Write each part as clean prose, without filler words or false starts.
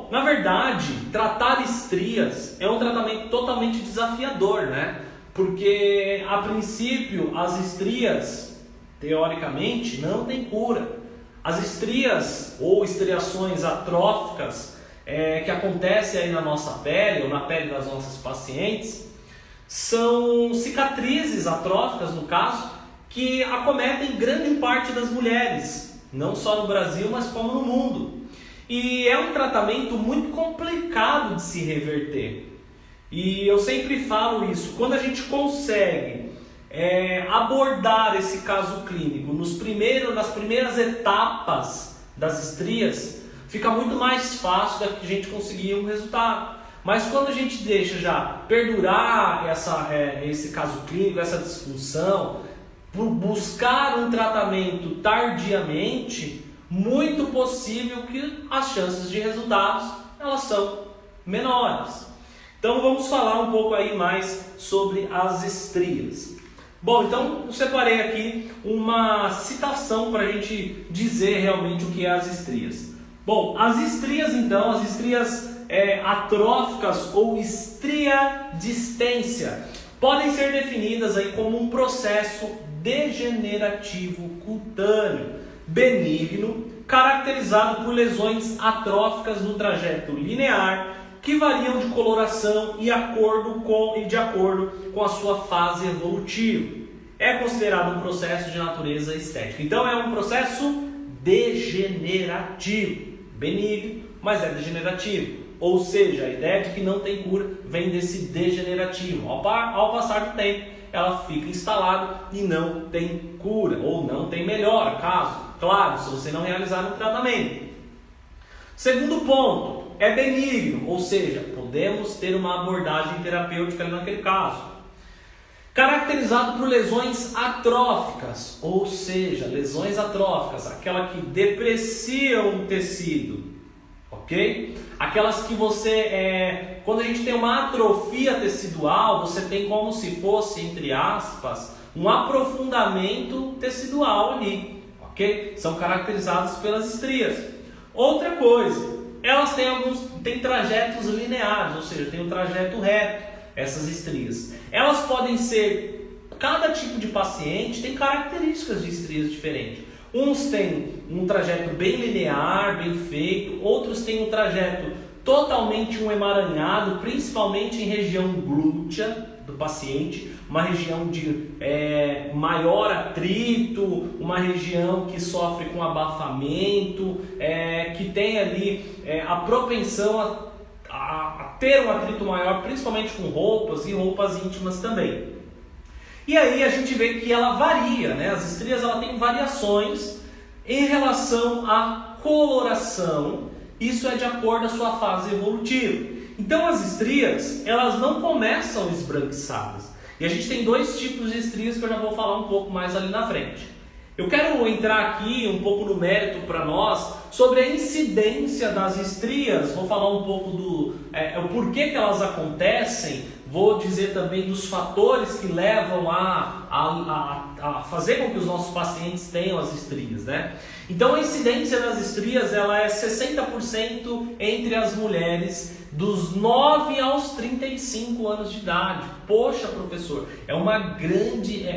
Bom, na verdade, tratar estrias é um tratamento totalmente desafiador, né? Porque, a princípio, as estrias, teoricamente, não têm cura. As estrias ou estriações atróficas que acontecem aí na nossa pele ou na pele das nossas pacientes são cicatrizes atróficas, no caso, que acometem grande parte das mulheres, não só no Brasil, mas como no mundo. E é um tratamento muito complicado de se reverter. E eu sempre falo isso, quando a gente consegue abordar esse caso clínico nas primeiras etapas das estrias, fica muito mais fácil da que a gente conseguir um resultado. Mas quando a gente deixa já perdurar esse caso clínico, essa disfunção, por buscar um tratamento tardiamente, muito possível que as chances de resultados elas são menores. Então vamos falar um pouco aí mais sobre as estrias. Bom, então eu separei aqui uma citação para a gente dizer realmente o que é as estrias. Bom, as estrias então, as estrias atróficas ou estriadistência podem ser definidas aí como um processo degenerativo cutâneo benigno, caracterizado por lesões atróficas no trajeto linear, que variam de coloração e de acordo com a sua fase evolutiva. É considerado um processo de natureza estética. Então é um processo degenerativo, benigno, mas é degenerativo. Ou seja, a ideia de que não tem cura vem desse degenerativo. Ao passar do tempo, ela fica instalada e não tem cura, ou não tem melhora, claro, se você não realizar um tratamento. Segundo ponto, é benigno, ou seja, podemos ter uma abordagem terapêutica naquele caso. Caracterizado por lesões atróficas, ou seja, lesões atróficas, aquela que depreciam o tecido, ok? Aquelas que você, quando a gente tem uma atrofia tecidual, você tem como se fosse, entre aspas, um aprofundamento tecidual ali, ok? São caracterizadas pelas estrias. Outra coisa, elas têm trajetos lineares, ou seja, tem um trajeto reto, essas estrias. Elas podem ser, cada tipo de paciente tem características de estrias diferentes. Uns têm um trajeto bem linear, bem feito, outros têm um trajeto totalmente emaranhado, principalmente em região glútea do paciente, uma região de maior atrito, uma região que sofre com abafamento, que tem ali a propensão a ter um atrito maior, principalmente com roupas e roupas íntimas também. E aí a gente vê que ela varia, né? As estrias ela tem variações em relação à coloração. Isso é de acordo com a sua fase evolutiva. Então as estrias, elas não começam esbranquiçadas. E a gente tem dois tipos de estrias que eu já vou falar um pouco mais ali na frente. Eu quero entrar aqui um pouco no mérito para nós sobre a incidência das estrias. Vou falar um pouco do o porquê que elas acontecem. Vou dizer também dos fatores que levam a fazer com que os nossos pacientes tenham as estrias, né? Então a incidência das estrias ela é 60% entre as mulheres dos 9 aos 35 anos de idade. Poxa, professor, é uma grande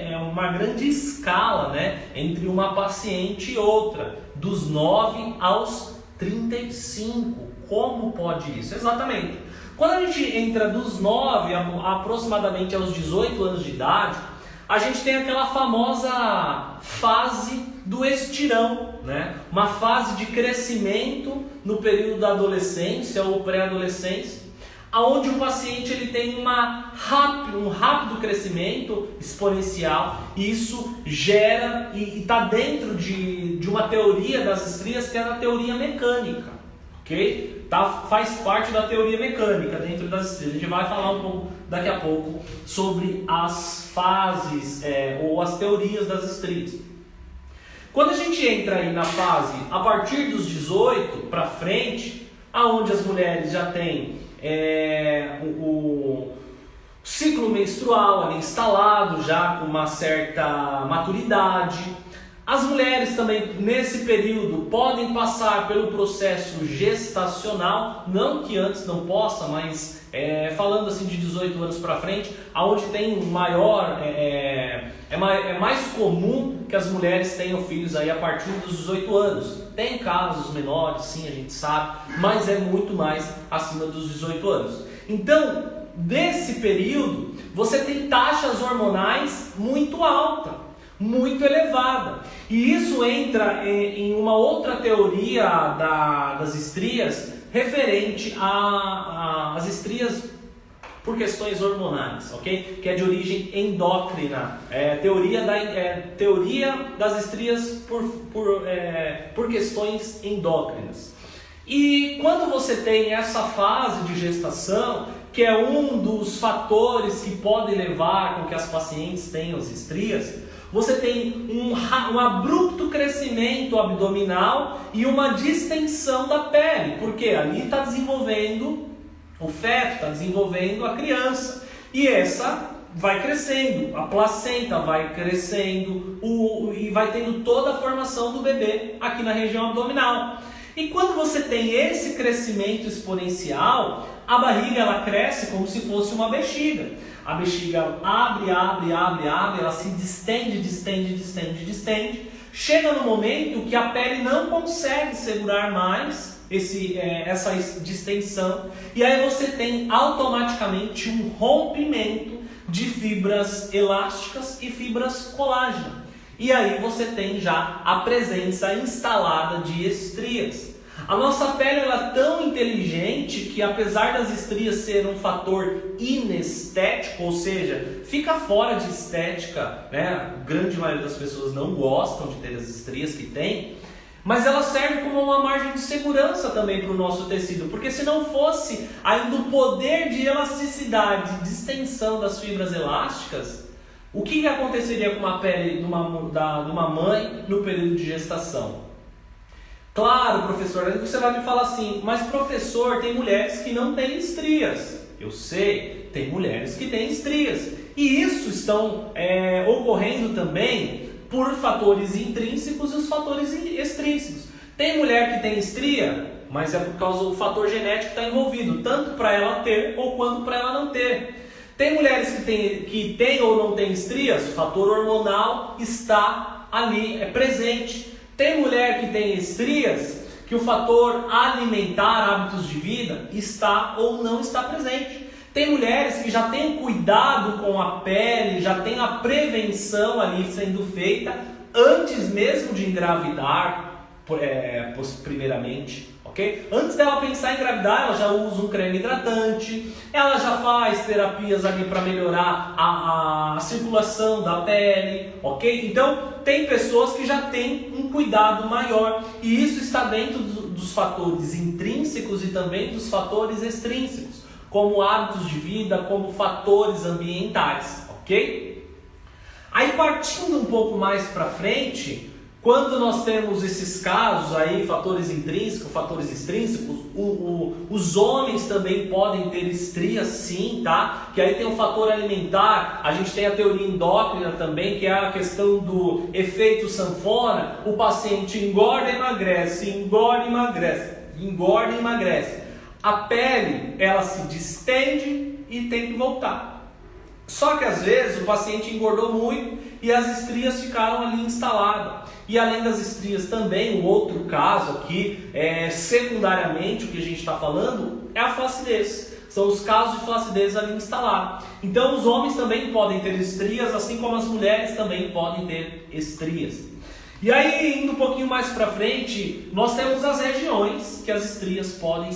escala, né, entre uma paciente e outra, dos 9 aos 35. Como pode isso? Exatamente. Quando a gente entra dos 9 aproximadamente aos 18 anos de idade, a gente tem aquela famosa fase do estirão, né? Uma fase de crescimento no período da adolescência ou pré-adolescência, onde o paciente ele tem um rápido crescimento exponencial, e isso gera e está dentro de uma teoria das estrias que é a teoria mecânica, ok? Faz parte da teoria mecânica dentro das estrias. A gente vai falar um pouco daqui a pouco sobre as fases ou as teorias das estrias. Quando a gente entra aí na fase a partir dos 18 para frente, aonde as mulheres já têm o ciclo menstrual ali instalado, já com uma certa maturidade, As mulheres também, nesse período, podem passar pelo processo gestacional, não que antes não possa, mas falando assim de 18 anos para frente, aonde tem maior, é mais comum que as mulheres tenham filhos aí a partir dos 18 anos. Tem casos menores, sim, a gente sabe, mas é muito mais acima dos 18 anos. Então, nesse período, você tem taxas hormonais muito altas, muito elevada. E isso entra em uma outra teoria das estrias, referente às estrias por questões hormonais, ok? Que é de origem endócrina. Teoria das estrias por questões endócrinas. E quando você tem essa fase de gestação, que é um dos fatores que podem levar com que as pacientes tenham as estrias, você tem um abrupto crescimento abdominal e uma distensão da pele, porque ali está desenvolvendo o feto, está desenvolvendo a criança, e essa vai crescendo, a placenta vai crescendo e vai tendo toda a formação do bebê aqui na região abdominal. E quando você tem esse crescimento exponencial, a barriga ela cresce como se fosse uma bexiga. A bexiga abre, ela se distende. Chega no momento que a pele não consegue segurar mais essa distensão. E aí você tem automaticamente um rompimento de fibras elásticas e fibras colágeno. E aí você tem já a presença instalada de estrias. A nossa pele ela é tão inteligente que, apesar das estrias serem um fator inestético, ou seja, fica fora de estética, né? A grande maioria das pessoas não gostam de ter as estrias que tem, mas ela serve como uma margem de segurança também para o nosso tecido, porque se não fosse ainda o poder de elasticidade, de distensão das fibras elásticas, o que aconteceria com uma pele de uma mãe no período de gestação? Claro, professor, aí você vai me falar assim, mas professor, tem mulheres que não têm estrias. Eu sei, tem mulheres que têm estrias. E isso estão ocorrendo também por fatores intrínsecos e os fatores extrínsecos. Tem mulher que tem estria, mas é por causa do fator genético que está envolvido, tanto para ela ter ou quanto para ela não ter. Tem mulheres que têm ou não têm estrias, o fator hormonal está ali, presente. Tem mulher que tem estrias, que o fator alimentar, hábitos de vida, está ou não está presente. Tem mulheres que já têm cuidado com a pele, já tem a prevenção ali sendo feita antes mesmo de engravidar, primeiramente. Okay? Antes dela pensar em engravidar, ela já usa um creme hidratante, ela já faz terapias ali para melhorar a circulação da pele, ok? Então, tem pessoas que já têm um cuidado maior e isso está dentro dos fatores intrínsecos e também dos fatores extrínsecos, como hábitos de vida, como fatores ambientais, ok? Aí, partindo um pouco mais para frente, quando nós temos esses casos aí, fatores intrínsecos, fatores extrínsecos, os homens também podem ter estrias sim, tá? Que aí tem o fator alimentar, a gente tem a teoria endócrina também, que é a questão do efeito sanfona, o paciente engorda e emagrece, engorda e emagrece, engorda e emagrece. A pele, ela se distende e tem que voltar. Só que às vezes o paciente engordou muito e as estrias ficaram ali instaladas. E além das estrias também, o outro caso aqui, secundariamente, o que a gente está falando, é a flacidez. São os casos de flacidez ali instalados. Então os homens também podem ter estrias, assim como as mulheres também podem ter estrias. E aí, indo um pouquinho mais para frente, nós temos as regiões que as estrias podem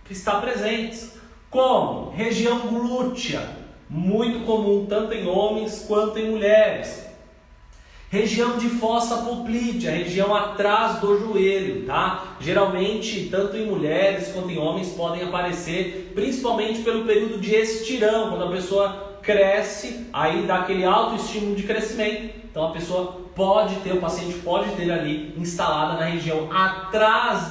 estar presentes. Como? Região glútea, muito comum tanto em homens quanto em mulheres. Região de fossa poplítea, região atrás do joelho, tá? Geralmente, tanto em mulheres quanto em homens podem aparecer, principalmente pelo período de estirão, quando a pessoa cresce, aí dá aquele alto estímulo de crescimento. Então a pessoa pode ter, o paciente pode ter ali instalada na região atrás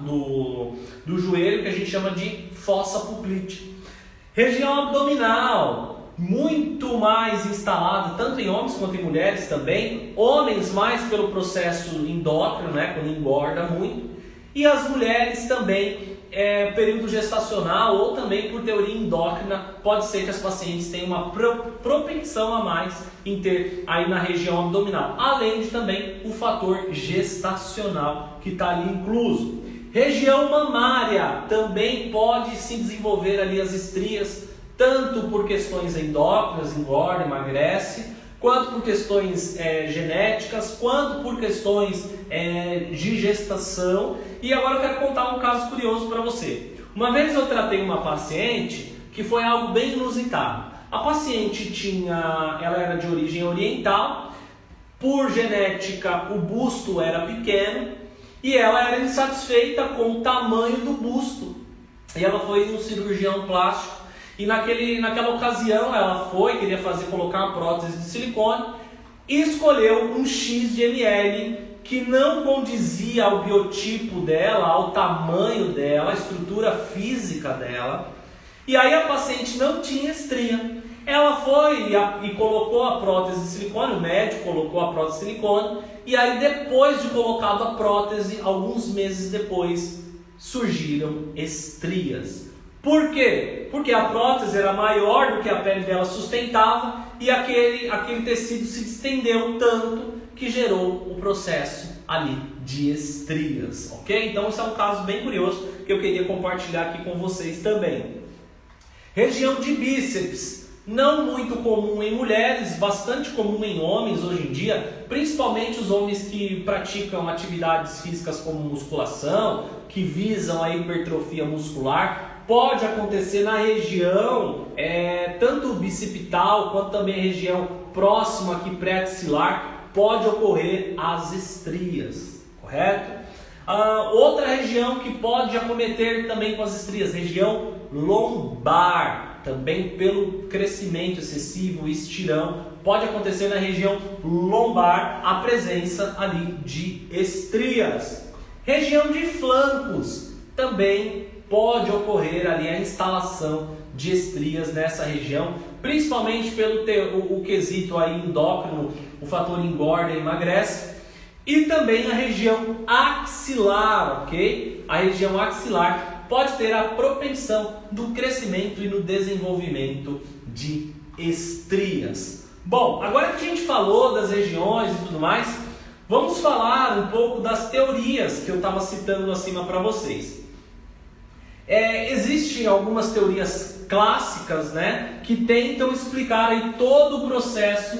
do joelho, que a gente chama de fossa poplítea. Região abdominal, muito mais instalada, tanto em homens quanto em mulheres também. Homens mais pelo processo endócrino, né, quando engorda muito, e as mulheres também, período gestacional ou também por teoria endócrina, pode ser que as pacientes tenham uma propensão a mais em ter aí na região abdominal, além de também o fator gestacional que está ali incluso. Região mamária também pode se desenvolver ali as estrias, tanto por questões endócrinas, engorda, emagrece, quanto por questões genéticas, quanto por questões de gestação. E agora eu quero contar um caso curioso para você. Uma vez eu tratei uma paciente que foi algo bem inusitado. A paciente ela era de origem oriental, por genética o busto era pequeno e ela era insatisfeita com o tamanho do busto. E ela foi no cirurgião plástico. E naquela ocasião ela queria colocar uma prótese de silicone e escolheu um X de ml que não condizia ao biotipo dela, ao tamanho dela, à estrutura física dela. E aí a paciente não tinha estria. Ela foi e colocou a prótese de silicone, o médico colocou a prótese de silicone, e aí depois de colocado a prótese, alguns meses depois, surgiram estrias. Por quê? Porque a prótese era maior do que a pele dela sustentava e aquele tecido se estendeu tanto que gerou o processo ali de estrias, ok? Então esse é um caso bem curioso que eu queria compartilhar aqui com vocês também. Região de bíceps, não muito comum em mulheres, bastante comum em homens hoje em dia, principalmente os homens que praticam atividades físicas como musculação, que visam a hipertrofia muscular. Pode acontecer na região, tanto bicipital quanto também a região próxima aqui pré-axilar, pode ocorrer as estrias, correto? Outra região que pode acometer também com as estrias, região lombar, também pelo crescimento excessivo, estirão, pode acontecer na região lombar a presença ali de estrias. Região de flancos, também pode ocorrer ali a instalação de estrias nessa região, principalmente pelo o quesito aí endócrino, o fator engorda e emagrece, e também a região axilar, ok? A região axilar pode ter a propensão do crescimento e no desenvolvimento de estrias. Bom, agora que a gente falou das regiões e tudo mais, vamos falar um pouco das teorias que eu estava citando acima para vocês. Existem algumas teorias clássicas, né, que tentam explicar aí todo o processo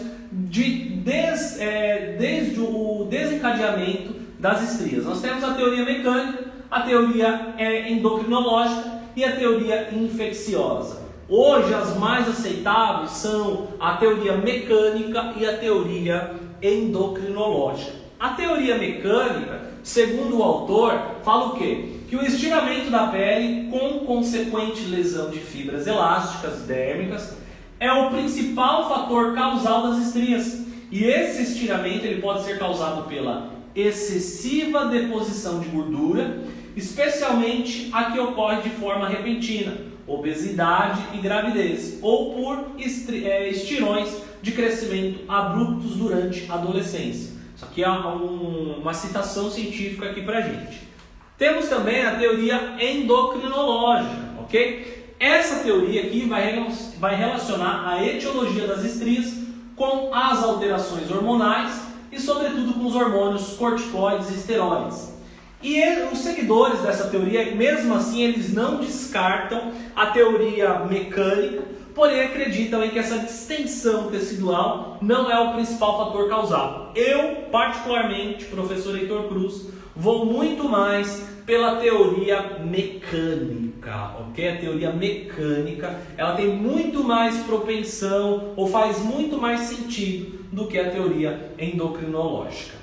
desde o desencadeamento das estrias. Nós temos a teoria mecânica, a teoria endocrinológica e a teoria infecciosa. Hoje as mais aceitáveis são a teoria mecânica e a teoria endocrinológica. A teoria mecânica, segundo o autor, fala o quê? Que o estiramento da pele com consequente lesão de fibras elásticas dérmicas é o principal fator causal das estrias. E esse estiramento ele pode ser causado pela excessiva deposição de gordura, especialmente a que ocorre de forma repentina, obesidade e gravidez, ou por estirões de crescimento abruptos durante a adolescência. Isso aqui é uma citação científica aqui pra gente. Temos também a teoria endocrinológica, ok? Essa teoria aqui vai relacionar a etiologia das estrias com as alterações hormonais e sobretudo com os hormônios corticoides e esteroides. E os seguidores dessa teoria, mesmo assim, eles não descartam a teoria mecânica, porém acreditam em que essa distensão tecidual não é o principal fator causal. Eu, particularmente, professor Heitor Cruz, vou muito mais pela teoria mecânica, ok? A teoria mecânica, ela tem muito mais propensão ou faz muito mais sentido do que a teoria endocrinológica.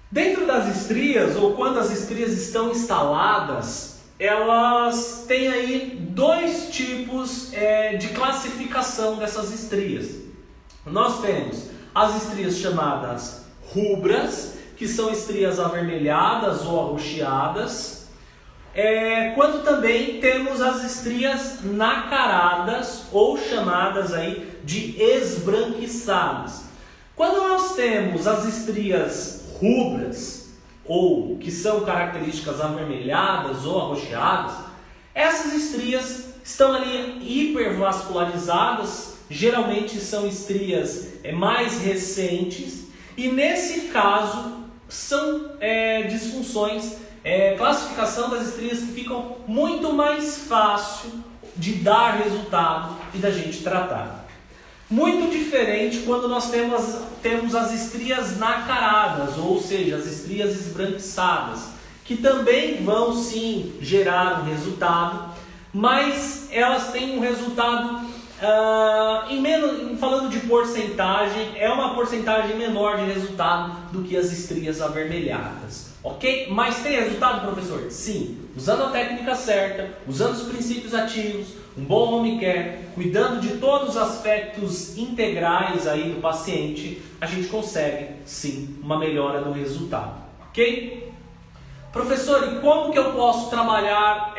Dentro das estrias, ou quando as estrias estão instaladas, elas têm aí dois tipos de classificação dessas estrias. Nós temos as estrias chamadas rubras, que são estrias avermelhadas ou arroxeadas, quanto também temos as estrias nacaradas ou chamadas aí de esbranquiçadas. Quando nós temos as estrias rubras ou que são características avermelhadas ou arroxeadas, essas estrias estão ali hipervascularizadas, geralmente são estrias mais recentes e nesse caso são disfunções, classificação das estrias que ficam muito mais fácil de dar resultado e da gente tratar. Muito diferente quando nós temos as estrias nacaradas, ou seja, as estrias esbranquiçadas, que também vão sim gerar um resultado, mas elas têm um resultado, falando de porcentagem, é uma porcentagem menor de resultado do que as estrias avermelhadas, ok? Mas tem resultado, professor? Sim, usando a técnica certa, usando os princípios ativos, um bom home care, cuidando de todos os aspectos integrais aí do paciente, a gente consegue sim uma melhora no resultado, ok? Professor, e como que eu posso trabalhar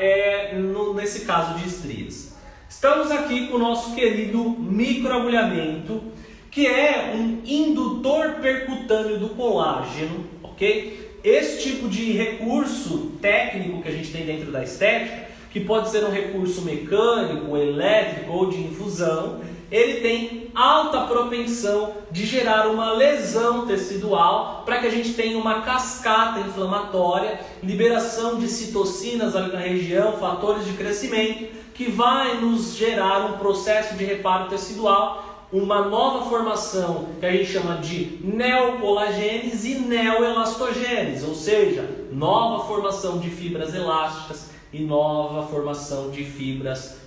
nesse caso de estrias? Estamos aqui com o nosso querido microagulhamento, que é um indutor percutâneo do colágeno, ok? Esse tipo de recurso técnico que a gente tem dentro da estética, que pode ser um recurso mecânico, elétrico ou de infusão, ele tem alta propensão de gerar uma lesão tecidual para que a gente tenha uma cascata inflamatória, liberação de citocinas ali na região, fatores de crescimento, que vai nos gerar um processo de reparo tecidual, uma nova formação que a gente chama de neocolagênese e neoelastogênese, ou seja, nova formação de fibras elásticas e nova formação de fibras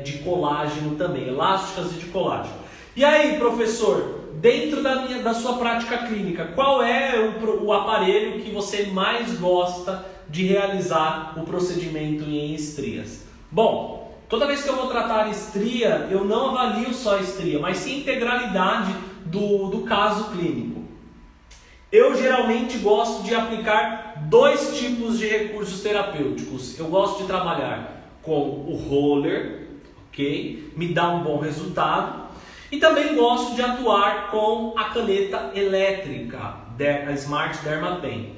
de colágeno também, elásticas e de colágeno. E aí, professor, dentro da sua prática clínica, qual é o aparelho que você mais gosta de realizar o procedimento em estrias? Bom, toda vez que eu vou tratar estria, eu não avalio só a estria, mas sim a integralidade do caso clínico. Eu geralmente gosto de aplicar dois tipos de recursos terapêuticos. Eu gosto de trabalhar com o roller, ok? Me dá um bom resultado. E também gosto de atuar com a caneta elétrica, a Smart Dermapen.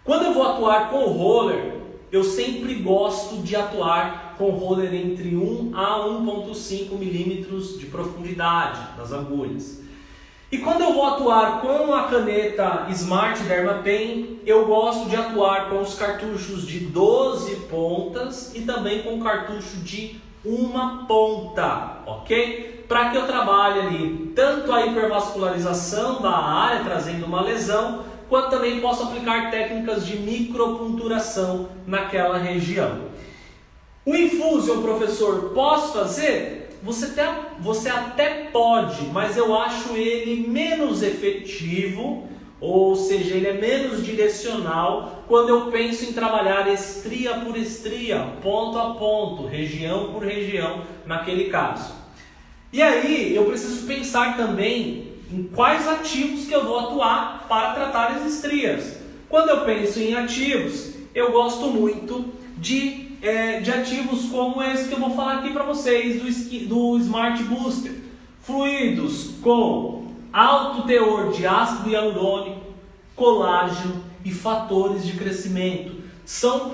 Quando eu vou atuar com o roller, eu sempre gosto de atuar com o roller entre 1 a 1,5 milímetros de profundidade das agulhas. E quando eu vou atuar com a caneta Smart Dermapen, eu gosto de atuar com os cartuchos de 12 pontas e também com o cartucho de uma ponta, ok? Para que eu trabalhe ali tanto a hipervascularização da área, trazendo uma lesão, quanto também posso aplicar técnicas de micropunturação naquela região. O infusion, professor, posso fazer? Você até pode, mas eu acho ele menos efetivo, ou seja, ele é menos direcional quando eu penso em trabalhar estria por estria, ponto a ponto, região por região, naquele caso. E aí eu preciso pensar também em quais ativos que eu vou atuar para tratar as estrias. Quando eu penso em ativos, eu gosto muito de ativos como esse que eu vou falar aqui para vocês, do Smart Booster. Fluidos com alto teor de ácido hialurônico, colágeno e fatores de crescimento. São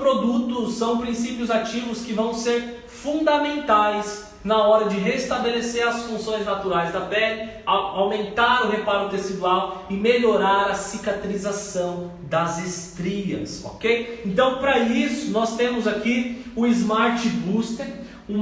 princípios ativos que vão ser fundamentais na hora de restabelecer as funções naturais da pele, aumentar o reparo tecidual e melhorar a cicatrização das estrias, ok? Então, para isso, nós temos aqui o Smart Booster, um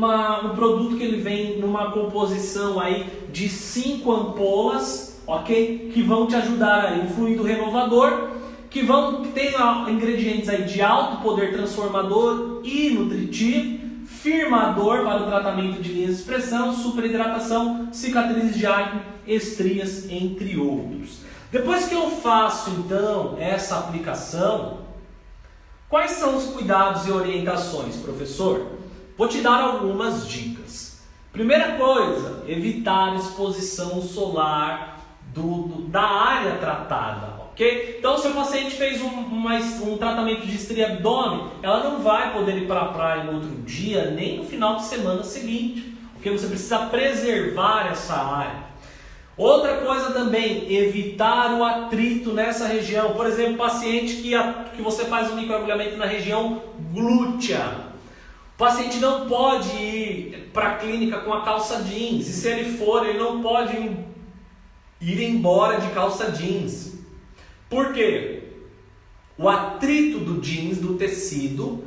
produto que ele vem numa composição aí de 5 ampolas, ok? Que vão te ajudar aí, um fluido renovador, que tem ingredientes aí de alto poder transformador e nutritivo, firmador para o tratamento de linhas de expressão, superidratação, cicatrizes de acne, estrias, entre outros. Depois que eu faço então essa aplicação, quais são os cuidados e orientações, professor? Vou te dar algumas dicas. Primeira coisa, evitar exposição solar da área tratada, ok? Então, se o paciente fez um tratamento de estria abdômen, ela não vai poder ir para a praia no outro dia, nem no final de semana seguinte, porque você precisa preservar essa área. Outra coisa também, evitar o atrito nessa região. Por exemplo, paciente que você faz um microagulhamento na região glútea. O paciente não pode ir para a clínica com a calça jeans. E se ele for, ele não pode ir embora de calça jeans. Por quê? O atrito do jeans, do tecido,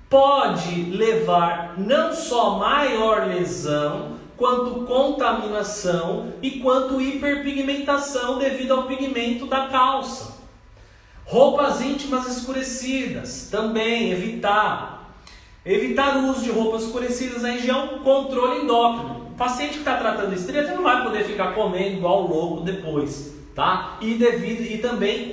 pode levar não só maior lesão, quanto contaminação e quanto hiperpigmentação devido ao pigmento da calça. Roupas íntimas escurecidas, também evitar. Evitar o uso de roupas escurecidas na região, controle endócrino. O paciente que está tratando estria não vai poder ficar comendo igual louco depois, tá? E também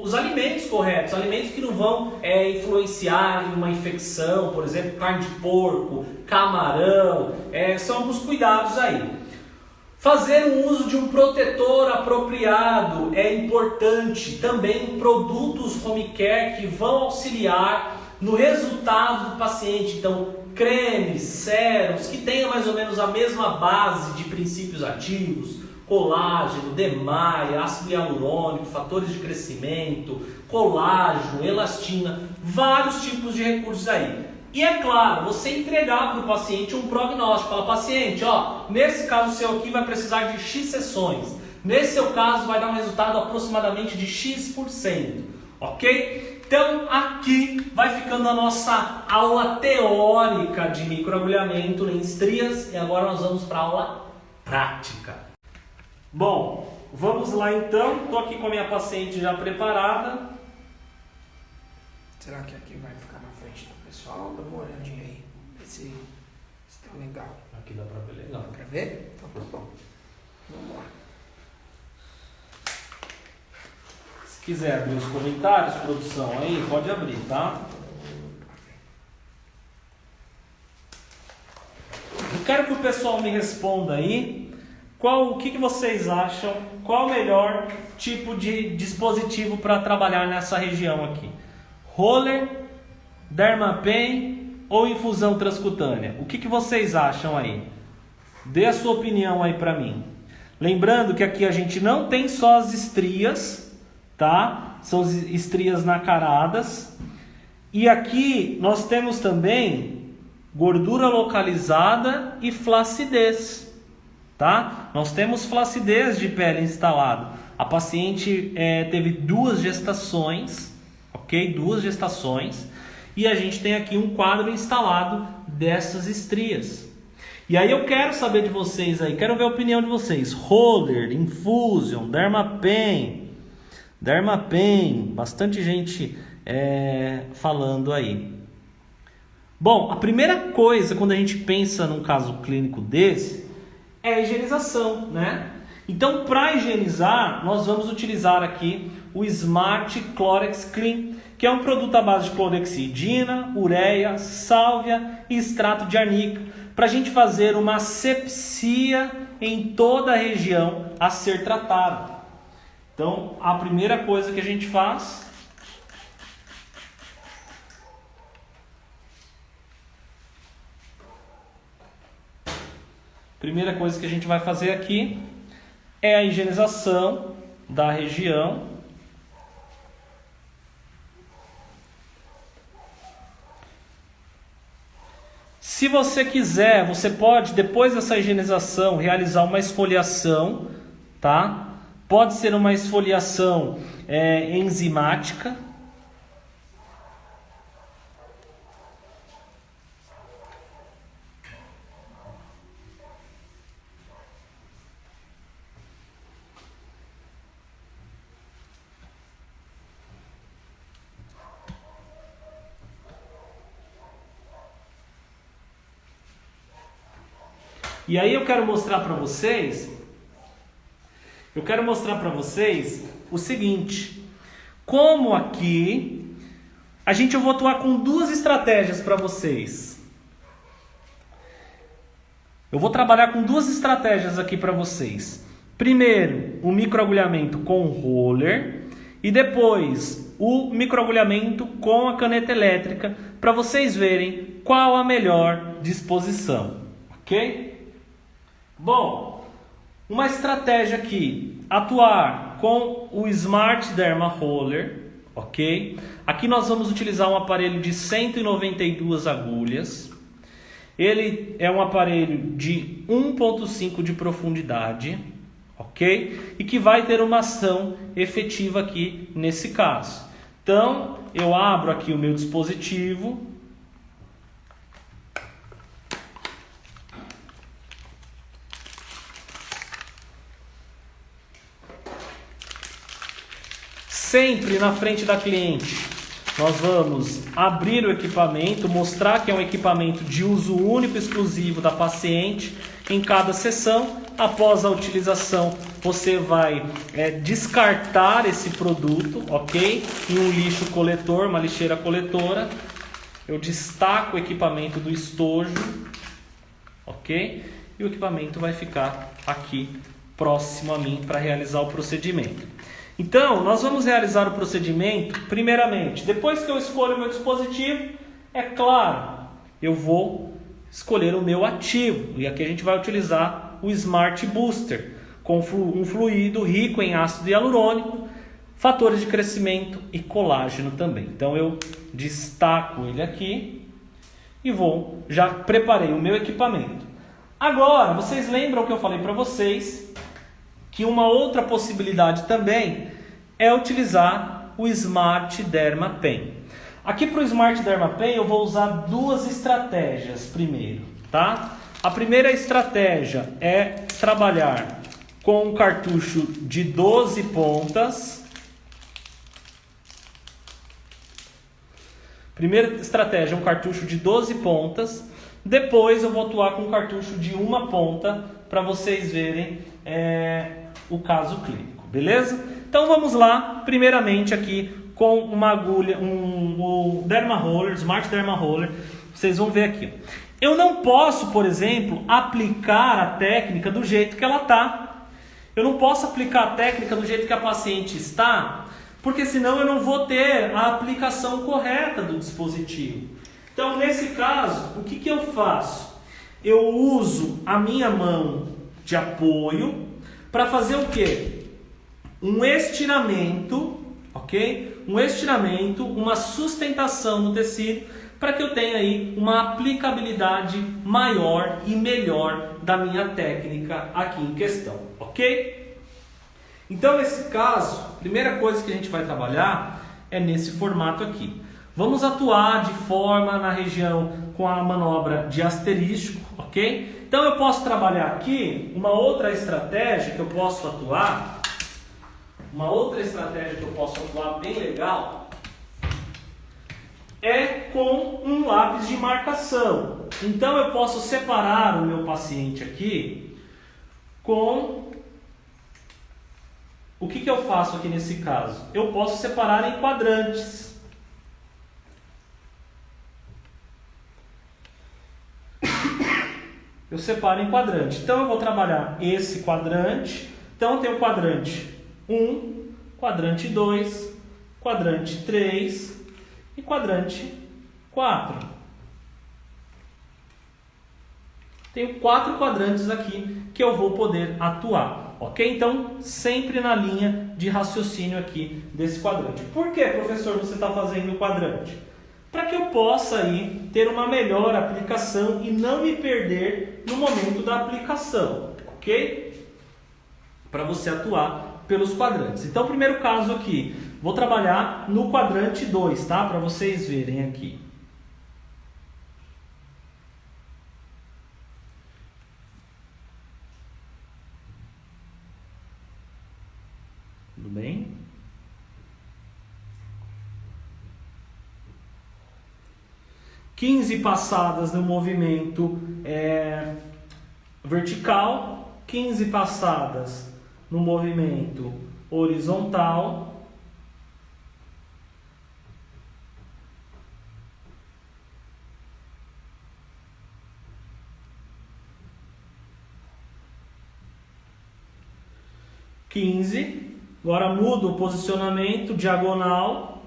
os alimentos corretos, alimentos que não vão influenciar em uma infecção, por exemplo, carne de porco, camarão, são alguns cuidados aí. Fazer o uso de um protetor apropriado é importante. Também produtos home care que vão auxiliar no resultado do paciente. Então, cremes, sérums, que tenham mais ou menos a mesma base de princípios ativos, colágeno, DMAIA, ácido hialurônico, fatores de crescimento, colágeno, elastina, vários tipos de recursos aí. E é claro, você entregar para o paciente um prognóstico. Fala, paciente, nesse caso seu aqui vai precisar de X sessões. Nesse seu caso vai dar um resultado aproximadamente de X%. Ok? Então aqui vai ficando a nossa aula teórica de microagulhamento em estrias. E agora nós vamos para a aula prática. Bom, vamos lá então. Estou aqui com a minha paciente já preparada. Será que aqui vai ficar na frente do pessoal? Dá uma olhadinha aí, ver se tá legal. Aqui dá para ver legal. Dá pra ver? Então tá bom. Vamos lá. Se quiser abrir os comentários, produção, aí pode abrir, tá? Eu quero que o pessoal me responda aí o que vocês acham, qual o melhor tipo de dispositivo para trabalhar nessa região aqui. Roller, Dermapen ou infusão transcutânea? O que vocês acham aí? Dê a sua opinião aí para mim. Lembrando que aqui a gente não tem só as estrias, tá? São as estrias nacaradas. E aqui nós temos também gordura localizada e flacidez, tá? Nós temos flacidez de pele instalada. A paciente teve 2 gestações, ok? 2 gestações. E a gente tem aqui um quadro instalado dessas estrias. E aí eu quero saber de vocês aí, quero ver a opinião de vocês. Roller, Infusion, Dermapen, bastante gente falando aí. Bom, a primeira coisa quando a gente pensa num caso clínico desse é a higienização, né? Então, para higienizar, nós vamos utilizar aqui o Smart Chlorhex Clean, que é um produto à base de clorexidina, ureia, sálvia e extrato de arnica, para a gente fazer uma asepsia em toda a região a ser tratada. Então, a primeira coisa que a gente faz vai fazer aqui é a higienização da região. Se você quiser, você pode, depois dessa higienização, realizar uma esfoliação, tá? Pode ser uma esfoliação enzimática. E aí eu quero mostrar para vocês o seguinte, como aqui eu vou atuar com 2 estratégias para vocês. Eu vou trabalhar com 2 estratégias aqui para vocês. Primeiro, o microagulhamento com roller e depois o microagulhamento com a caneta elétrica para vocês verem qual a melhor disposição, ok? Bom, uma estratégia aqui, atuar com o Smart Derma Roller, ok? Aqui nós vamos utilizar um aparelho de 192 agulhas. Ele é um aparelho de 1,5 de profundidade, ok? E que vai ter uma ação efetiva aqui nesse caso. Então, eu abro aqui o meu dispositivo. Sempre na frente da cliente, nós vamos abrir o equipamento, mostrar que é um equipamento de uso único e exclusivo da paciente em cada sessão. Após a utilização, você vai descartar esse produto, ok? Em um lixo coletor, uma lixeira coletora. Eu destaco o equipamento do estojo, ok? E o equipamento vai ficar aqui próximo a mim para realizar o procedimento. Então, nós vamos realizar o procedimento, primeiramente, depois que eu escolho o meu dispositivo, é claro, eu vou escolher o meu ativo. E aqui a gente vai utilizar o Smart Booster, com um fluido rico em ácido hialurônico, fatores de crescimento e colágeno também. Então, eu destaco ele aqui e já preparei o meu equipamento. Agora, vocês lembram que eu falei para vocês que uma outra possibilidade também é utilizar o Smart Derma Pen. Aqui para o Smart Derma Pen eu vou usar duas estratégias primeiro, tá? A primeira estratégia é trabalhar com um cartucho de 12 pontas. Primeira estratégia é um cartucho de 12 pontas. Depois eu vou atuar com um cartucho de uma ponta para vocês verem o caso clínico, beleza? Então vamos lá, primeiramente aqui com uma agulha, o Derma Roller, Smart Derma Roller, vocês vão ver aqui. Eu não posso, por exemplo, aplicar a técnica do jeito que ela está. Eu não posso aplicar a técnica do jeito que a paciente está, porque senão eu não vou ter a aplicação correta do dispositivo. Então nesse caso, o que eu faço? Eu uso a minha mão de apoio para fazer o quê? Um estiramento, ok? Um estiramento, uma sustentação no tecido para que eu tenha aí uma aplicabilidade maior e melhor da minha técnica aqui em questão, ok? Então nesse caso, a primeira coisa que a gente vai trabalhar é nesse formato aqui. Vamos atuar de forma na região com a manobra de asterístico, ok? Então eu posso trabalhar aqui uma outra estratégia que eu posso atuar, bem legal, é com um lápis de marcação. Então eu posso separar o meu paciente aqui com... O que eu faço aqui nesse caso? Eu posso separar em quadrantes. Eu separo em quadrante. Então eu vou trabalhar esse quadrante. Então eu tenho o quadrante 1, quadrante 2, quadrante 3 e quadrante 4. Tenho 4 quadrantes aqui que eu vou poder atuar, ok? Então sempre na linha de raciocínio aqui desse quadrante. Por que, professor, você está fazendo o quadrante? Para que eu possa aí ter uma melhor aplicação e não me perder no momento da aplicação, ok? Para você atuar pelos quadrantes. Então, primeiro caso aqui, vou trabalhar no quadrante 2, tá? Para vocês verem aqui. Tudo bem? passadas no movimento vertical, 15 passadas no movimento horizontal, Agora mudo o posicionamento diagonal.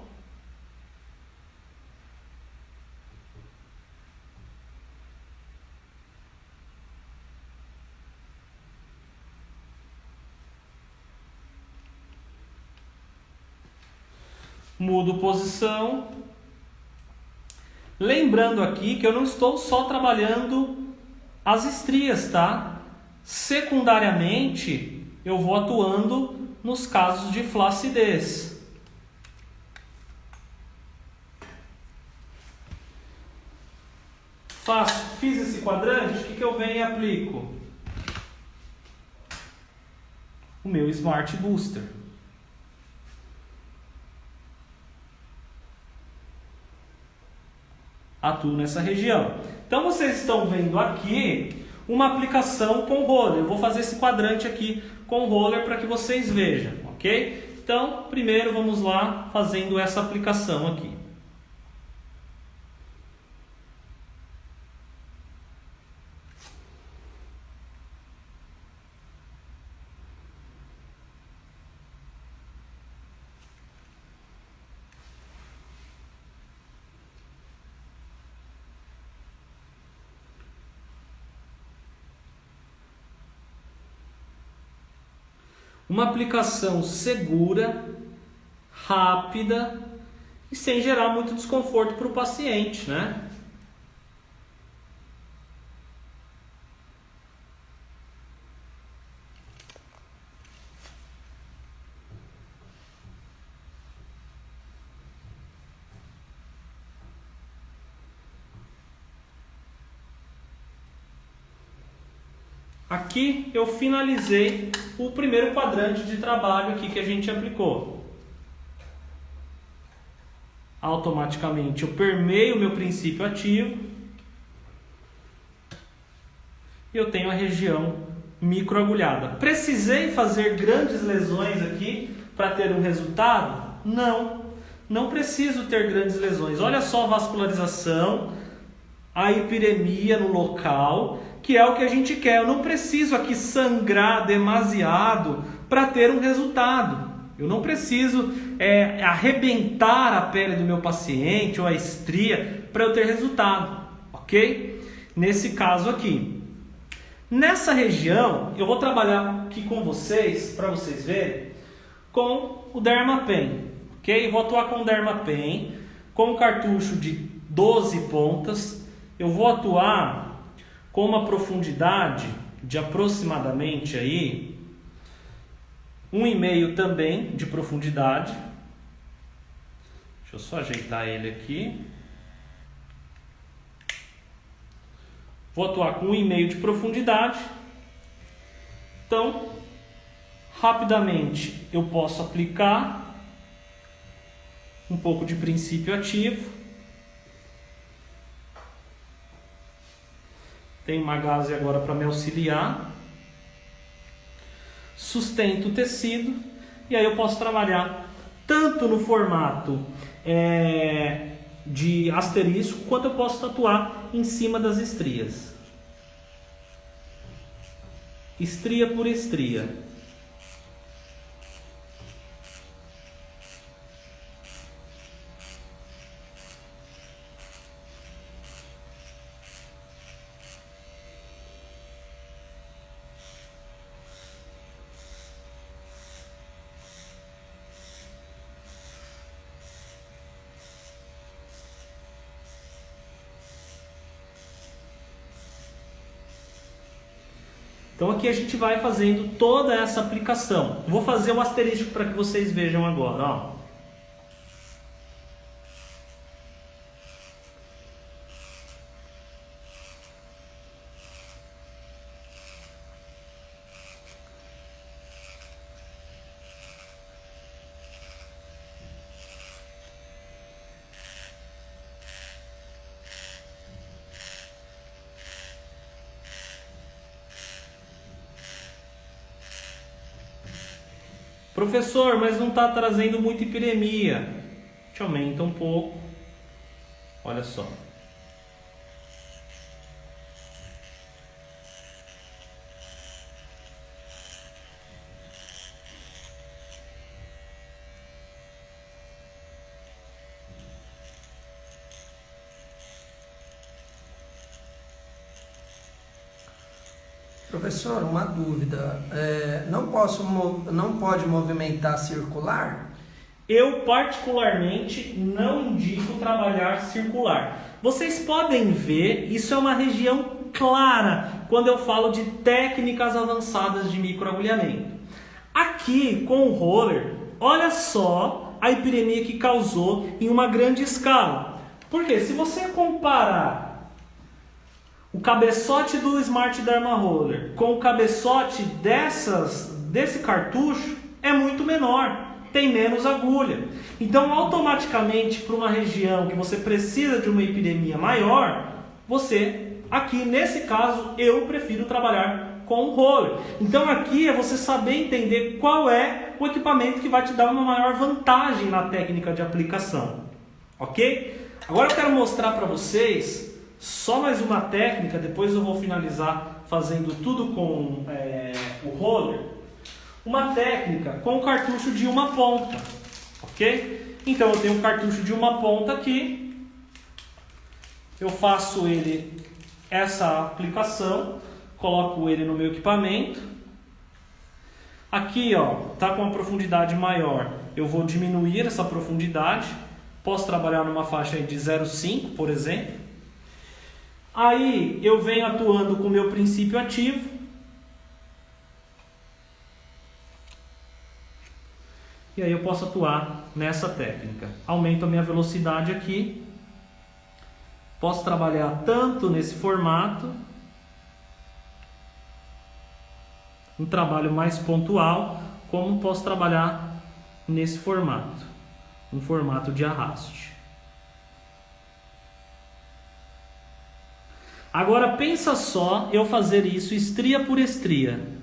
Mudo posição. Lembrando aqui que eu não estou só trabalhando as estrias, tá? Secundariamente, eu vou atuando nos casos de flacidez. Fiz esse quadrante, o que eu venho e aplico? O meu Smart Booster. Atuo nessa região. Então vocês estão vendo aqui uma aplicação com roller. Eu vou fazer esse quadrante aqui com roller para que vocês vejam, ok? Então, primeiro vamos lá fazendo essa aplicação aqui. Uma aplicação segura, rápida e sem gerar muito desconforto para o paciente, né? Aqui eu finalizei o primeiro quadrante de trabalho aqui que a gente aplicou. Automaticamente eu permeio o meu princípio ativo e eu tenho a região microagulhada. Precisei fazer grandes lesões aqui para ter um resultado? Não, não preciso ter grandes lesões. Olha só a vascularização, a hipiremia no local, que é o que a gente quer. Eu não preciso aqui sangrar demasiado para ter um resultado. Eu não preciso arrebentar a pele do meu paciente ou a estria para eu ter resultado, ok? Nesse caso aqui. Nessa região, eu vou trabalhar aqui com vocês, para vocês verem, com o Dermapen, ok? Vou atuar com o Dermapen, com um cartucho de 12 pontas. Eu vou atuar com uma profundidade de aproximadamente aí 1,5 também de profundidade. Deixa eu só ajeitar ele aqui. Vou atuar com 1,5 de profundidade. Então, rapidamente eu posso aplicar um pouco de princípio ativo. Tem uma gaze agora para me auxiliar. Sustento o tecido. E aí eu posso trabalhar tanto no formato de asterisco, quanto eu posso atuar em cima das estrias. Estria por estria. Então aqui a gente vai fazendo toda essa aplicação. Vou fazer um asterisco para que vocês vejam agora, ó. Professor, mas não está trazendo muita hipiremia. A gente aumenta um pouco. Olha só. Professor, uma dúvida. Não pode movimentar circular? Eu particularmente não indico trabalhar circular. Vocês podem ver, isso é uma região clara quando eu falo de técnicas avançadas de microagulhamento. Aqui com o roller, olha só a hiperemia que causou em uma grande escala. Porque se você comparar o cabeçote do Smart Derma Roller com o cabeçote desse cartucho, é muito menor, tem menos agulha. Então, automaticamente, para uma região que você precisa de uma epidemia maior, você, aqui nesse caso, eu prefiro trabalhar com o roller. Então, aqui é você saber entender qual é o equipamento que vai te dar uma maior vantagem na técnica de aplicação. Ok? Agora eu quero mostrar para vocês só mais uma técnica, depois eu vou finalizar fazendo tudo com o roller. Uma técnica com o cartucho de uma ponta, ok? Então eu tenho um cartucho de uma ponta aqui, eu faço essa aplicação, coloco ele no meu equipamento. Aqui, ó, tá com uma profundidade maior, eu vou diminuir essa profundidade, posso trabalhar numa faixa de 0,5, por exemplo. Aí eu venho atuando com o meu princípio ativo. E aí eu posso atuar nessa técnica. Aumento a minha velocidade aqui. Posso trabalhar tanto nesse formato, um trabalho mais pontual, como posso trabalhar nesse formato, um formato de arraste. Agora pensa só eu fazer isso estria por estria.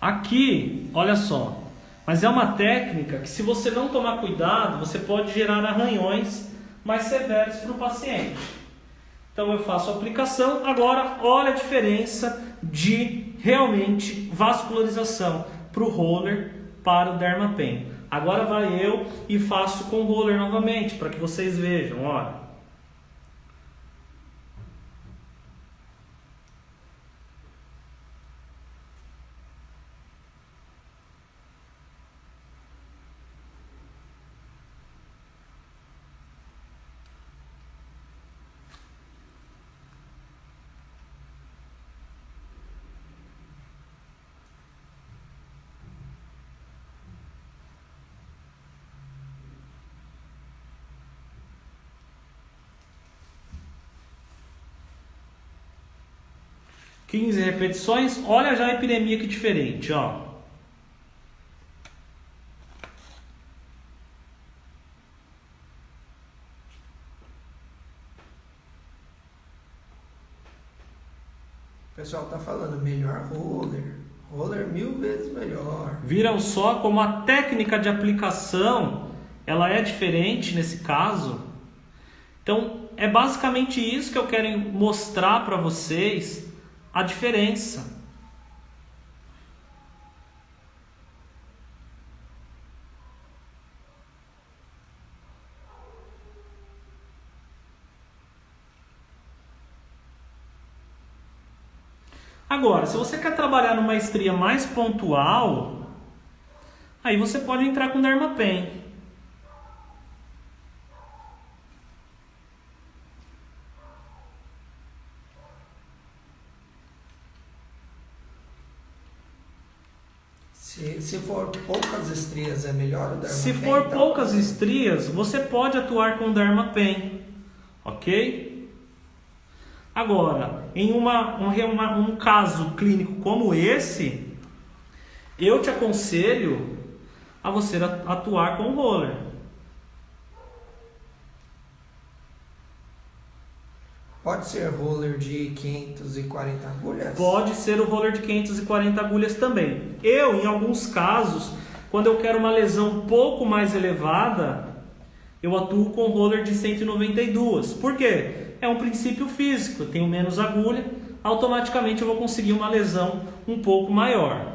Aqui, olha só, mas é uma técnica que se você não tomar cuidado, você pode gerar arranhões mais severos para o paciente. Então eu faço a aplicação, agora olha a diferença de realmente vascularização para o roller para o Dermapen. Agora vai eu e faço com o roller novamente, para que vocês vejam, olha. (15 repetições, olha já a epidemia que diferente, ó. O pessoal tá falando melhor roller. Roller 1000 vezes melhor. Viram só como a técnica de aplicação ela é diferente nesse caso? Então é basicamente isso que eu quero mostrar para vocês, a diferença. Agora, se você quer trabalhar numa estria mais pontual, aí você pode entrar com Dermapen. Se for poucas estrias, é melhor o Dermapen? Se for poucas estrias, você pode atuar com o Dermapen, ok? Agora, em um caso clínico como esse, eu te aconselho a você atuar com o roller. Pode ser roller de 540 agulhas? Pode ser o roller de 540 agulhas também. Eu, em alguns casos, quando eu quero uma lesão um pouco mais elevada, eu atuo com roller de 192. Por quê? É um princípio físico. Eu tenho menos agulha, automaticamente eu vou conseguir uma lesão um pouco maior.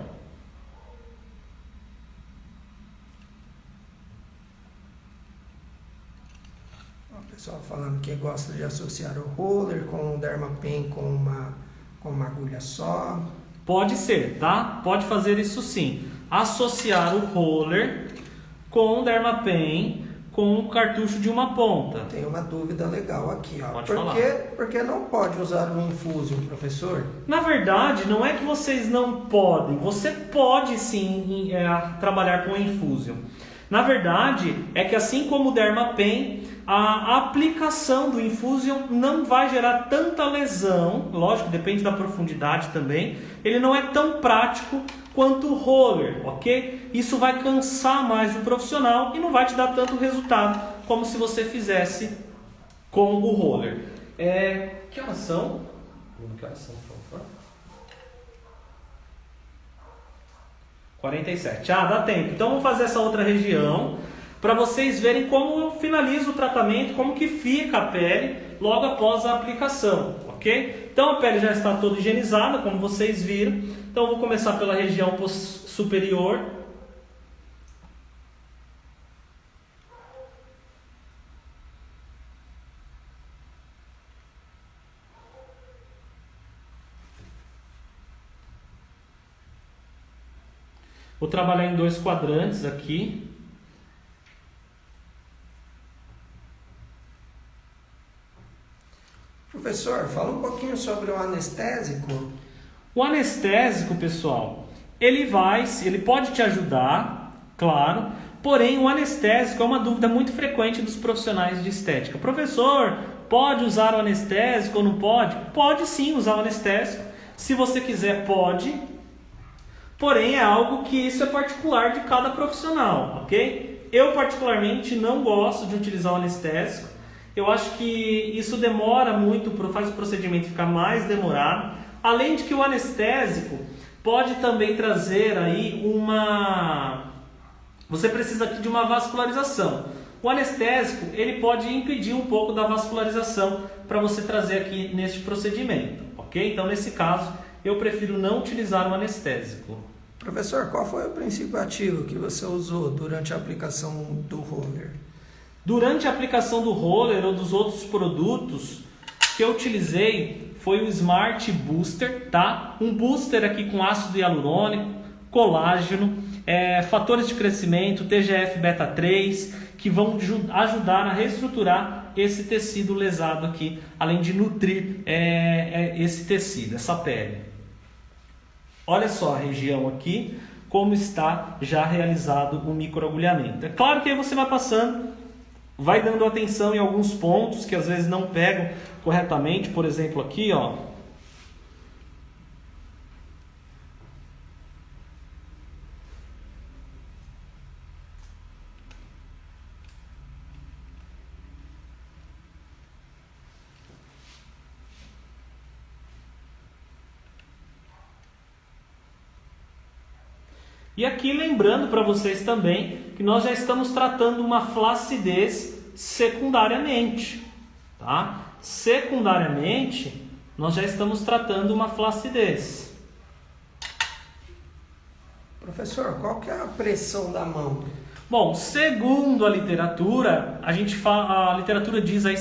O pessoal falando que gosta de associar o roller com o Dermapen com uma agulha só. Pode ser, tá? Pode fazer isso sim. Associar o roller com o Dermapen com um cartucho de uma ponta. Tem uma dúvida legal aqui, ó. Pode falar. Por que não pode usar o Infusion, professor? Na verdade, não é que vocês não podem. Você pode sim trabalhar com o Infusion. Na verdade, é que assim como o Dermapen, a aplicação do Infusion não vai gerar tanta lesão. Lógico, depende da profundidade também. Ele não é tão prático quanto o roller, ok? Isso vai cansar mais o profissional e não vai te dar tanto resultado como se você fizesse com o roller. Que horas são? Que horas são, por favor? 47. Dá tempo. Então vamos fazer essa outra região para vocês verem como eu finalizo o tratamento, como que fica a pele logo após a aplicação, ok? Então a pele já está toda higienizada, como vocês viram. Então eu vou começar pela região superior. Vou trabalhar em 2 quadrantes aqui. Professor, fala um pouquinho sobre o anestésico. O anestésico, pessoal, ele pode te ajudar, claro, porém o anestésico é uma dúvida muito frequente dos profissionais de estética. Professor, pode usar o anestésico ou não pode? Pode sim usar o anestésico. Se você quiser, pode. Porém, é algo que isso é particular de cada profissional, ok? Eu, particularmente, não gosto de utilizar o anestésico. Eu acho que isso demora muito, faz o procedimento ficar mais demorado. Além de que o anestésico pode também trazer aí Você precisa aqui de uma vascularização. O anestésico, ele pode impedir um pouco da vascularização para você trazer aqui neste procedimento, ok? Então, nesse caso, eu prefiro não utilizar o anestésico. Professor, qual foi o princípio ativo que você usou durante a aplicação do roller? Durante a aplicação do roller ou dos outros produtos que eu utilizei foi o Smart Booster, tá? Um booster aqui com ácido hialurônico, colágeno, fatores de crescimento, TGF beta 3, que vão ajudar a reestruturar esse tecido lesado aqui, além de nutrir esse tecido, essa pele. Olha só a região aqui, como está já realizado o microagulhamento. É claro que aí você vai passando, vai dando atenção em alguns pontos que às vezes não pegam corretamente. Por exemplo aqui, ó. E aqui lembrando para vocês também que nós já estamos tratando uma flacidez secundariamente, tá? Secundariamente, nós já estamos tratando uma flacidez. Professor, qual que é a pressão da mão? Bom, segundo a literatura, a literatura diz aí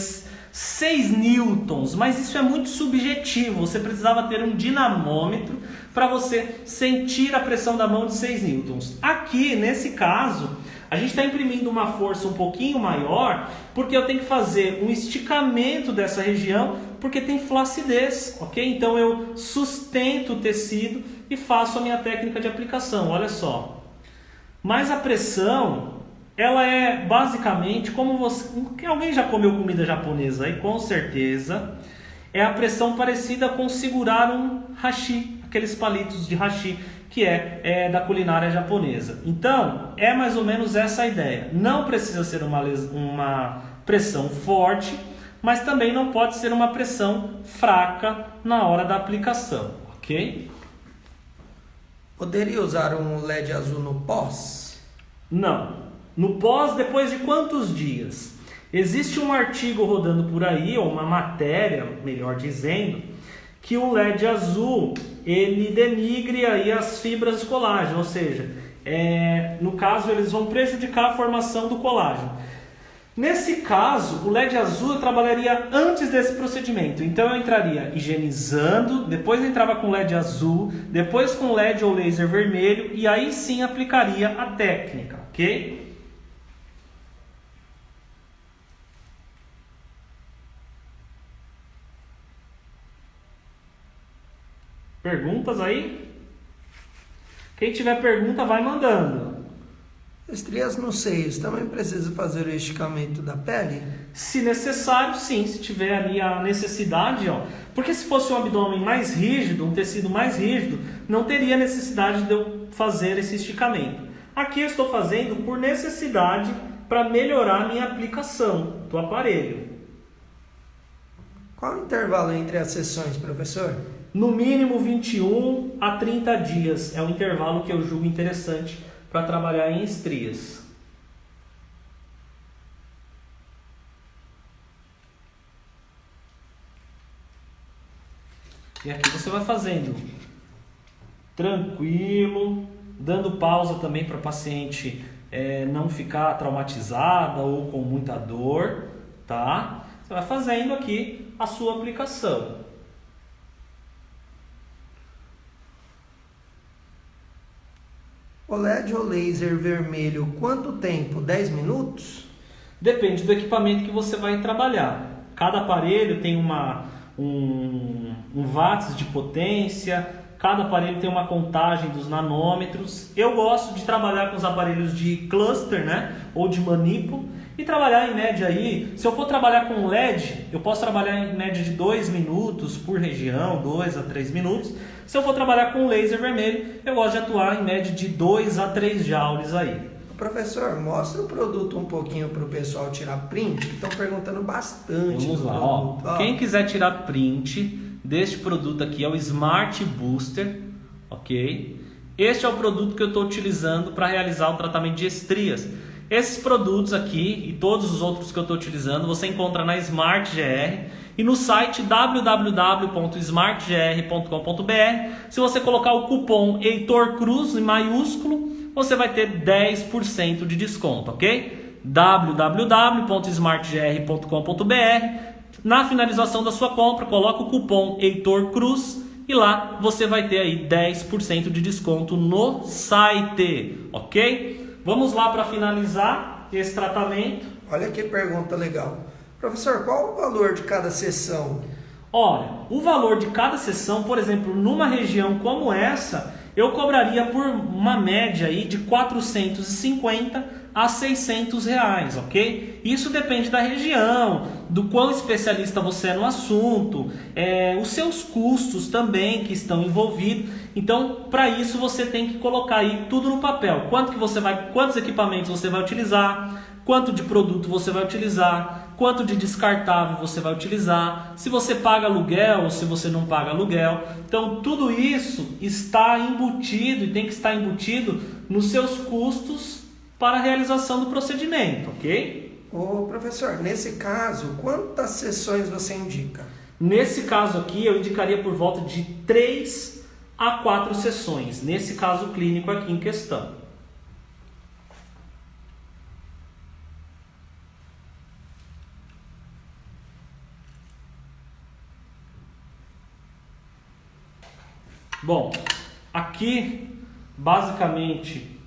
6 newtons, mas isso é muito subjetivo. Você precisava ter um dinamômetro para você sentir a pressão da mão de 6 newtons. Aqui, nesse caso, a gente está imprimindo uma força um pouquinho maior, porque eu tenho que fazer um esticamento dessa região, porque tem flacidez, ok? Então eu sustento o tecido e faço a minha técnica de aplicação, olha só. Mas a pressão, ela é basicamente como você... Alguém já comeu comida japonesa aí? Com certeza. É a pressão parecida com segurar um hashi, aqueles palitos de hashi, que é da culinária japonesa. Então, é mais ou menos essa a ideia. Não precisa ser uma pressão forte, mas também não pode ser uma pressão fraca na hora da aplicação, ok? Poderia usar um LED azul no pós? Não. No pós, depois de quantos dias? Existe um artigo rodando por aí, ou uma matéria, melhor dizendo, que o LED azul, ele denigre aí as fibras de colágeno, ou seja, no caso eles vão prejudicar a formação do colágeno. Nesse caso, o LED azul eu trabalharia antes desse procedimento. Então eu entraria higienizando, depois eu entrava com LED azul, depois com LED ou laser vermelho e aí sim aplicaria a técnica, ok? Perguntas aí? Quem tiver pergunta vai mandando. Estrias nos seios, também precisa fazer o esticamento da pele? Se necessário, sim, se tiver ali a necessidade, ó. Porque se fosse um abdômen mais rígido, um tecido mais rígido, não teria necessidade de eu fazer esse esticamento. Aqui eu estou fazendo por necessidade para melhorar a minha aplicação do aparelho. Qual o intervalo entre as sessões, professor? No mínimo 21 a 30 dias é o intervalo que eu julgo interessante para trabalhar em estrias. E aqui você vai fazendo tranquilo, dando pausa também para a paciente não ficar traumatizada ou com muita dor, tá? Você vai fazendo aqui a sua aplicação. O LED ou laser vermelho, quanto tempo? 10 minutos? Depende do equipamento que você vai trabalhar. Cada aparelho tem um watts de potência, cada aparelho tem uma contagem dos nanômetros. Eu gosto de trabalhar com os aparelhos de cluster, né? Ou de manipulo. E trabalhar em média aí, se eu for trabalhar com LED, eu posso trabalhar em média de 2 minutos por região, 2 a 3 minutos. Se eu for trabalhar com laser vermelho, eu gosto de atuar em média de 2 a 3 joules aí. Professor, mostra o produto um pouquinho para o pessoal tirar print, que estão perguntando bastante. Vamos lá, ó. Quem quiser tirar print deste produto aqui é o Smart Booster, ok? Este é o produto que eu estou utilizando para realizar o tratamento de estrias. Esses produtos aqui e todos os outros que eu estou utilizando você encontra na Smart GR e no site www.smartgr.com.br. Se você colocar o cupom Heitor Cruz em maiúsculo, você vai ter 10% de desconto, ok? www.smartgr.com.br. Na finalização da sua compra, coloca o cupom Heitor Cruz e lá você vai ter aí 10% de desconto no site, ok? Vamos lá para finalizar esse tratamento. Olha que pergunta legal. Professor, qual o valor de cada sessão? Olha, o valor de cada sessão, por exemplo, numa região como essa, eu cobraria por uma média aí de 450 a 600 reais, ok? Isso depende da região, do quão especialista você é no assunto, os seus custos também que estão envolvidos. Então, para isso você tem que colocar aí tudo no papel. Quantos equipamentos você vai utilizar, quanto de produto você vai utilizar, quanto de descartável você vai utilizar, se você paga aluguel ou se você não paga aluguel. Então, tudo isso está embutido e tem que estar embutido nos seus custos para a realização do procedimento, ok? Ô, professor, nesse caso, quantas sessões você indica? Nesse caso aqui, eu indicaria por volta de 3 a 4 sessões, nesse caso clínico aqui em questão. Bom, aqui basicamente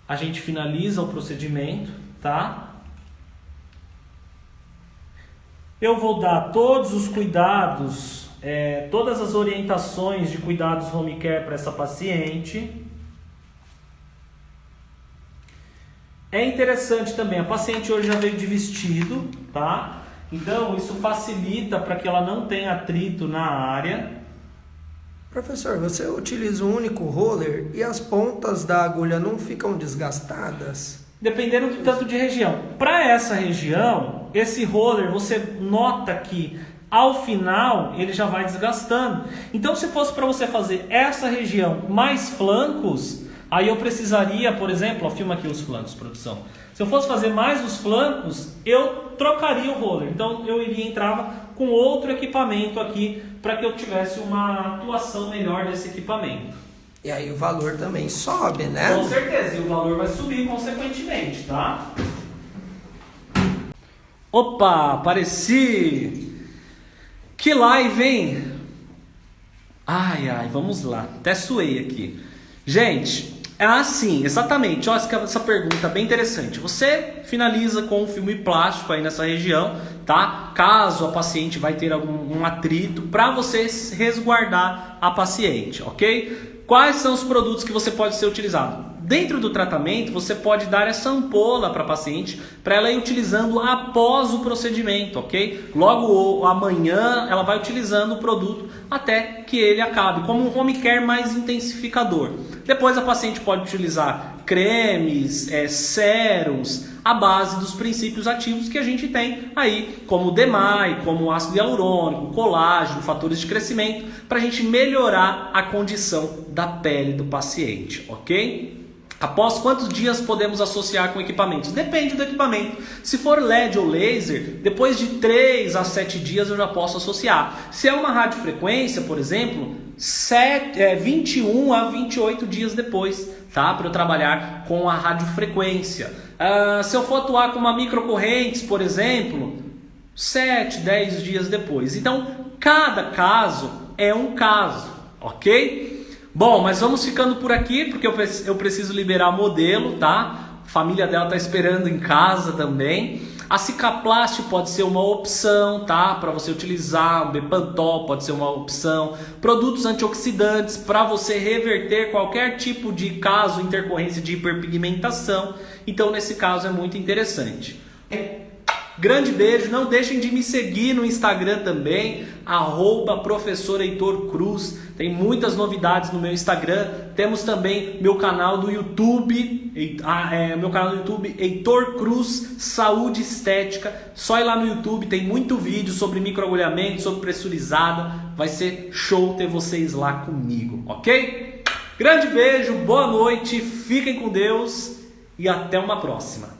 a gente finaliza o procedimento, tá? Eu vou dar todos os cuidados, todas as orientações de cuidados home care para essa paciente. É interessante também, a paciente hoje já veio de vestido, tá? Então isso facilita para que ela não tenha atrito na área. Professor, você utiliza um único roller e as pontas da agulha não ficam desgastadas? Dependendo do tanto de região. Para essa região, esse roller, você nota que ao final ele já vai desgastando. Então, se fosse para você fazer essa região mais flancos, aí eu precisaria, por exemplo, ó, filma aqui os flancos, produção. Se eu fosse fazer mais os flancos, eu trocaria o roller. Então, eu entrava com outro equipamento aqui para que eu tivesse uma atuação melhor desse equipamento. E aí o valor também sobe, né? Com certeza, e o valor vai subir consequentemente, tá? Opa, apareci! Que live, hein? Ai, vamos lá. Até suei aqui. Gente, é assim, exatamente. Olha essa pergunta bem interessante. Você finaliza com um filme plástico aí nessa região, tá? Caso a paciente vai ter algum atrito, para você resguardar a paciente, ok? Quais são os produtos que você pode ser utilizado? Dentro do tratamento, você pode dar essa ampola para a paciente, para ela ir utilizando após o procedimento, ok? Logo amanhã, ela vai utilizando o produto até que ele acabe, como um home care mais intensificador. Depois a paciente pode utilizar cremes, sérums, à base dos princípios ativos que a gente tem aí, como o DMAI, como ácido hialurônico, colágeno, fatores de crescimento, para a gente melhorar a condição da pele do paciente, ok? Após quantos dias podemos associar com equipamentos? Depende do equipamento. Se for LED ou laser, depois de 3 a 7 dias eu já posso associar. Se é uma radiofrequência, por exemplo, 21 a 28 dias depois, tá? Para eu trabalhar com a radiofrequência. Se eu for atuar com uma microcorrentes, por exemplo, 7, 10 dias depois. Então, cada caso é um caso, ok? Bom, mas vamos ficando por aqui, porque eu preciso liberar modelo, tá? A família dela está esperando em casa também. A Cicaplast pode ser uma opção, tá? Para você utilizar, o Bepantol pode ser uma opção. Produtos antioxidantes para você reverter qualquer tipo de caso, intercorrência de hiperpigmentação. Então, nesse caso, é muito interessante. Grande beijo, não deixem de me seguir no Instagram também, @Professor Heitor Cruz. Tem muitas novidades no meu Instagram. Temos também meu canal do YouTube, Heitor Cruz Saúde Estética. Só ir lá no YouTube, tem muito vídeo sobre microagulhamento, sobre pressurizada. Vai ser show ter vocês lá comigo, ok? Grande beijo, boa noite, fiquem com Deus e até uma próxima.